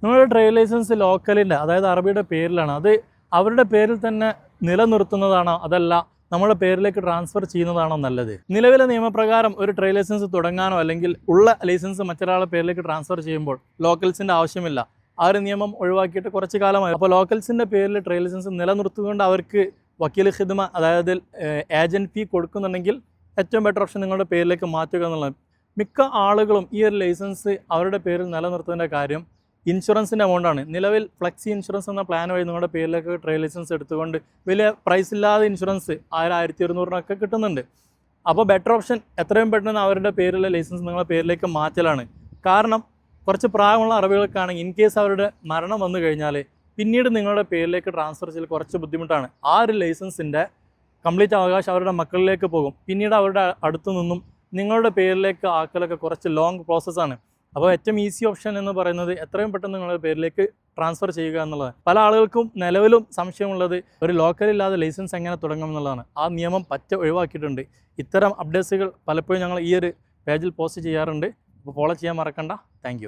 നിങ്ങളുടെ trade licence ലോക്കലിൻ്റെ അതായത് അറബിയുടെ പേരിലാണ്. അത് അവരുടെ പേരിൽ തന്നെ നിലനിർത്തുന്നതാണോ അതല്ല നമ്മുടെ പേരിലേക്ക് ട്രാൻസ്ഫർ ചെയ്യുന്നതാണോ നല്ലത്? നിലവിലെ നിയമപ്രകാരം ഒരു ട്രേഡ് ലൈസൻസ് തുടങ്ങാനോ അല്ലെങ്കിൽ ഉള്ള ലൈസൻസ് മറ്റൊരാളുടെ പേരിലേക്ക് ട്രാൻസ്ഫർ ചെയ്യുമ്പോൾ ലോക്കൽസിൻ്റെ ആവശ്യമില്ല. ആ ഒരു നിയമം ഒഴിവാക്കിയിട്ട് കുറച്ച് കാലമായി. അപ്പോൾ ലോക്കൽസിൻ്റെ പേരിൽ ട്രേഡ് ലൈസൻസ് നിലനിർത്തുകൊണ്ട് അവർക്ക് വക്കീൽ ഖിദ്മ അതായത് ഏജൻറ് ഫീ കൊടുക്കുന്നുണ്ടെങ്കിൽ ഏറ്റവും ബെറ്റർ ഓപ്ഷൻ നിങ്ങളുടെ പേരിലേക്ക് മാറ്റുക എന്നുള്ളത്. മിക്ക ആളുകളും ഈ ഒരു ലൈസൻസ് അവരുടെ പേരിൽ നിലനിർത്തുന്നതിൻ്റെ കാര്യം ഇൻഷുറൻസിൻ്റെ എമൗണ്ടാണ്. നിലവിൽ ഫ്ലെക്സി ഇൻഷുറൻസ് എന്ന പ്ലാൻ വഴി നിങ്ങളുടെ പേരിലേക്ക് ട്രേഡ് ലൈസൻസ് എടുത്തുകൊണ്ട് വലിയ പ്രൈസ് ഇല്ലാതെ ഇൻഷുറൻസ് 1200-1200 കിട്ടുന്നുണ്ട്. അപ്പോൾ ബെറ്റർ ഓപ്ഷൻ എത്രയും പെട്ടെന്ന് അവരുടെ പേരിലെ ലൈസൻസ് നിങ്ങളുടെ പേരിലേക്ക് മാറ്റലാണ്. കാരണം കുറച്ച് പ്രായമുള്ള അറബികൾക്കാണെങ്കിൽ ഇൻ കേസ് അവരുടെ മരണം വന്നു കഴിഞ്ഞാൽ പിന്നീട് നിങ്ങളുടെ പേരിലേക്ക് ട്രാൻസ്ഫർ ചെയ്യൽ കുറച്ച് ബുദ്ധിമുട്ടാണ്. ആ ഒരു ലൈസൻസിൻ്റെ കംപ്ലീറ്റ് അവകാശം അവരുടെ മക്കളിലേക്ക് പോകും. പിന്നീട് അവരുടെ അടുത്തു നിന്നും നിങ്ങളുടെ പേരിലേക്ക് ആക്കലൊക്കെ കുറച്ച് ലോങ് പ്രോസസ്സാണ്. അപ്പോൾ ഏറ്റവും ഈസി ഓപ്ഷൻ എന്ന് പറയുന്നത് എത്രയും പെട്ടെന്ന് നിങ്ങളുടെ പേരിലേക്ക് ട്രാൻസ്ഫർ ചെയ്യുക എന്നുള്ളതാണ്. പല ആളുകൾക്കും നിലവിലും സംശയമുള്ളത് ഒരു ലോക്കലില്ലാതെ ലൈസൻസ് എങ്ങനെ തുടങ്ങും എന്നുള്ളതാണ്. ആ നിയമം ഒഴിവാക്കിയിട്ടുണ്ട്. ഇത്തരം അപ്ഡേറ്റ്സുകൾ പലപ്പോഴും ഞങ്ങൾ ഈ ഒരു പേജിൽ പോസ്റ്റ് ചെയ്യാറുണ്ട്. അപ്പോൾ ഫോളോ ചെയ്യാൻ മറക്കണ്ട. താങ്ക്